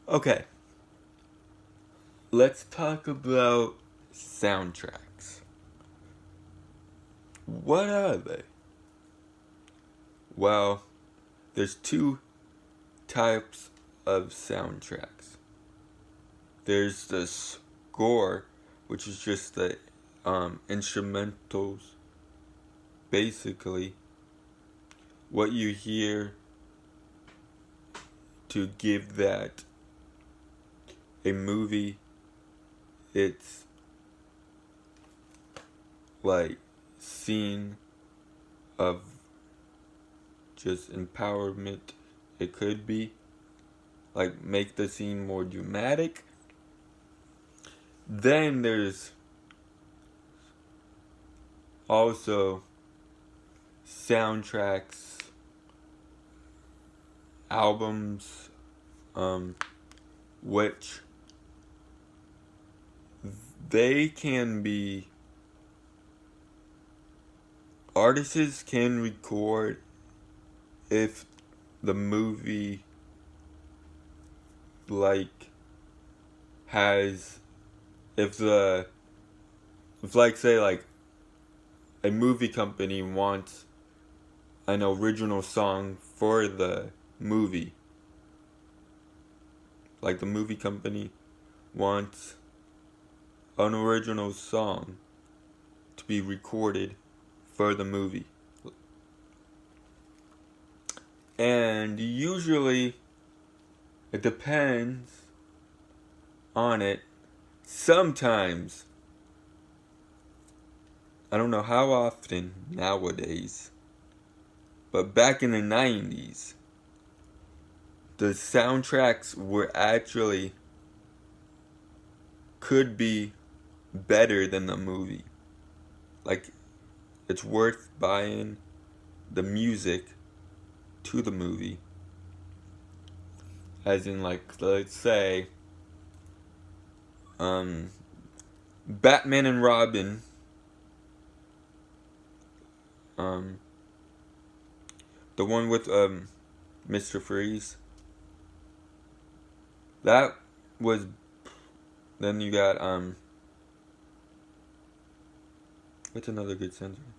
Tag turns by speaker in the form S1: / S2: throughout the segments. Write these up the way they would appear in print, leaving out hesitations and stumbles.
S1: Okay, let's talk about soundtracks. What are they? Well, there's two types of soundtracks. There's the score, which is just the instrumentals, basically what you hear to give that a movie its like scene of just empowerment. It could be like make the scene more dramatic. Then there's also soundtracks, albums, which they can be, artists can record if the movie like has, if like say like a movie company wants an original song for the movie, like the movie company wants an original song to be recorded for the movie. And usually it depends on it. Sometimes, I don't know how often nowadays, but back in the 90s, the soundtracks were actually could be better than the movie. Like, it's worth buying the music to the movie. As in, like, let's say, Batman and Robin, the one with Mr. Freeze. That was. Then you got what's another good soundtrack?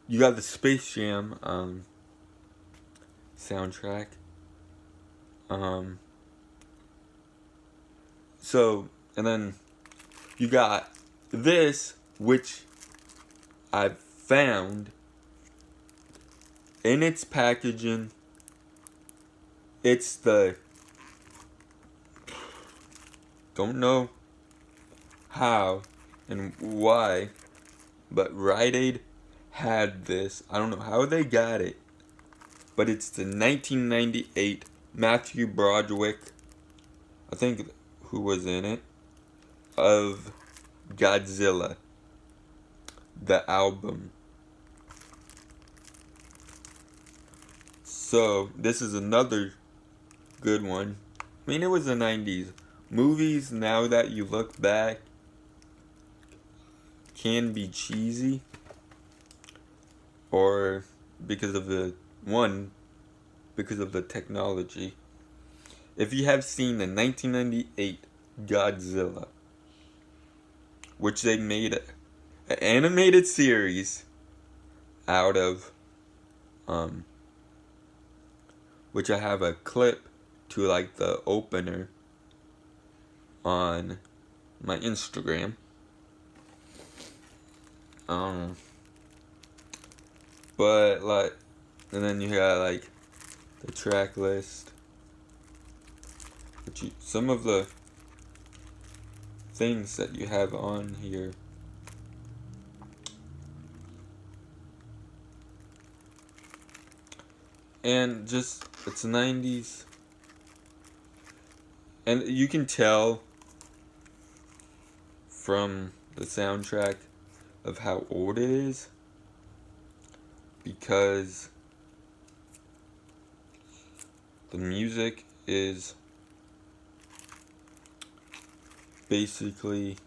S1: You got the Space Jam soundtrack. So, and then you got this, which I've found in its packaging. It's the, don't know how and why, but Rite Aid had this. I don't know how they got it, but it's the 1998 Matthew Broderick, I think who was in it, of Godzilla, the album. So this is another good one. I mean, it was the 90s. Movies, now that you look back, can be cheesy, or because of the technology. If you have seen the 1998 Godzilla, which they made an animated series out of, which I have a clip to like the opener on my Instagram. But like, and then you got like the track list, which some of the things that you have on here. And just, it's 90s. And you can tell from the soundtrack of how old it is, because the music is basically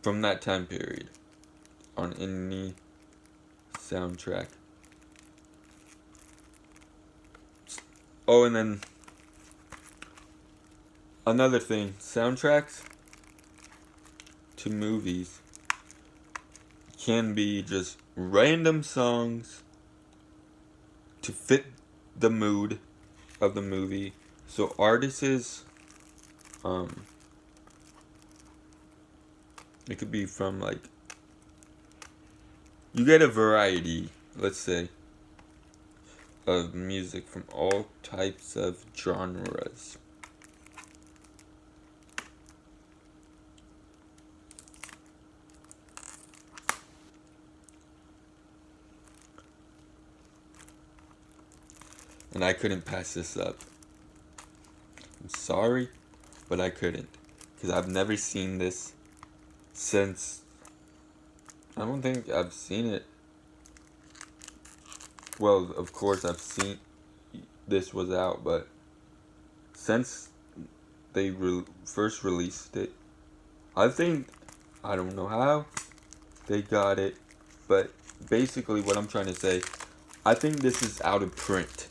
S1: from that time period on any soundtrack. Oh, and then another thing, soundtracks to movies can be just random songs to fit the mood of the movie. So artists, it could be from like, you get a variety, let's say, of music from all types of genres. And I couldn't pass this up. I'm sorry, but I couldn't. Because I've never seen this since... I don't think I've seen it. Well, of course I've seen this was out, but since they first released it, I think, I don't know how they got it, but basically what I'm trying to say, I think this is out of print.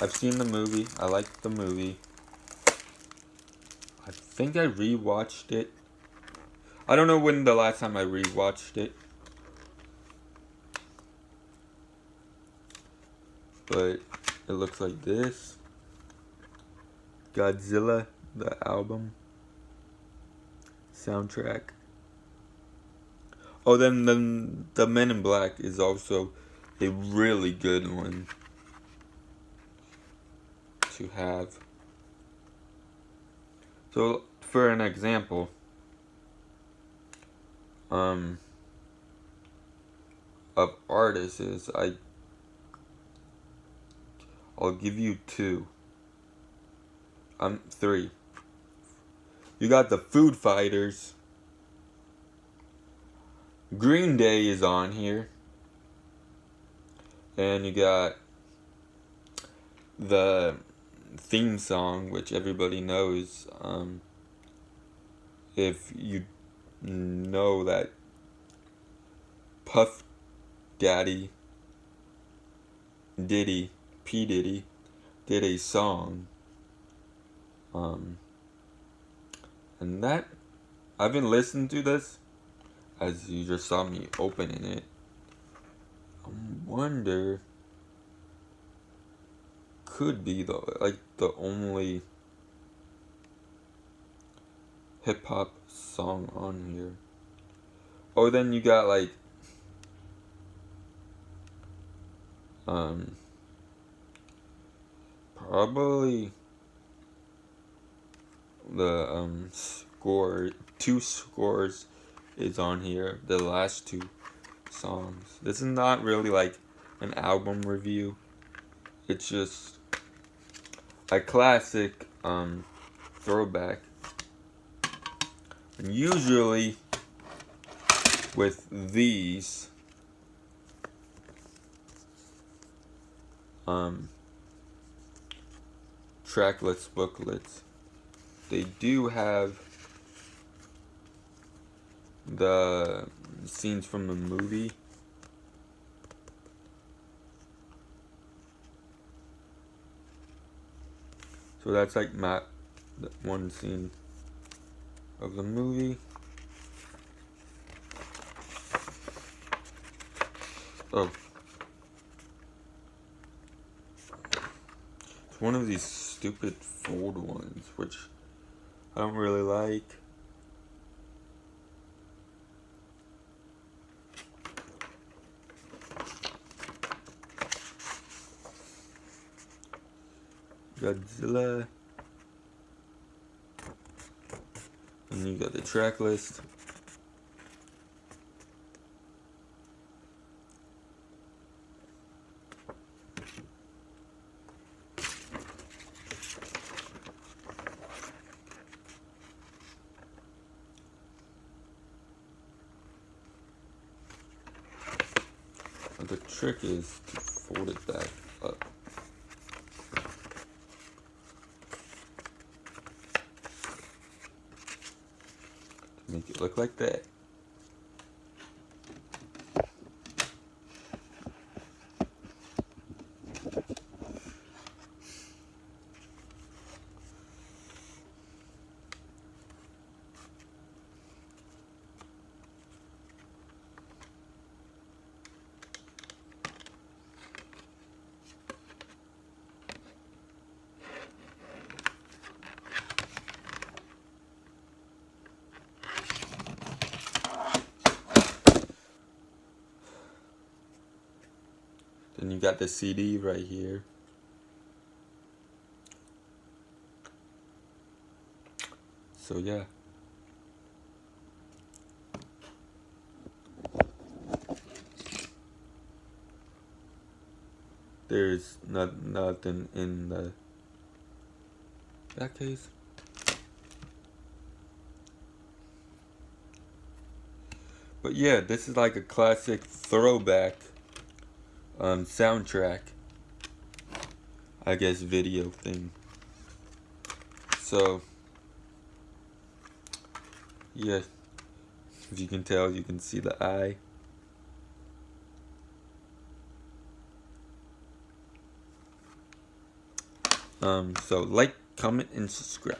S1: I've seen the movie. I liked the movie. I think I rewatched it. I don't know when the last time I rewatched it. But it looks like this. Godzilla, the album. Soundtrack. Oh, then the Men in Black is also a really good one to have. So, for an example, of artists, I'll give you two. Three. You got the Food Fighters. Green Day is on here. And you got the theme song, which everybody knows. If you know that Puff Daddy, P. Diddy, did a song. And that, I've been listening to this, as you just saw me opening it. I wonder, could be the only hip hop song on here. Oh, then you got like probably the two scores is on here, the last two songs. This is not really like an album review, it's just a classic throwback. And usually with these tracklist booklets, they do have the scenes from the movie. So that's like one scene of the movie. Oh. It's one of these stupid fold ones, which I don't really like. Godzilla. And you got the track list. trick is to fold it back up. To make it look like that. Then you got the CD right here. So yeah. There's nothing in the back case. But yeah, this is like a classic throwback soundtrack, I guess, video thing. So yeah, if you can tell, you can see the eye. So like, comment, and subscribe.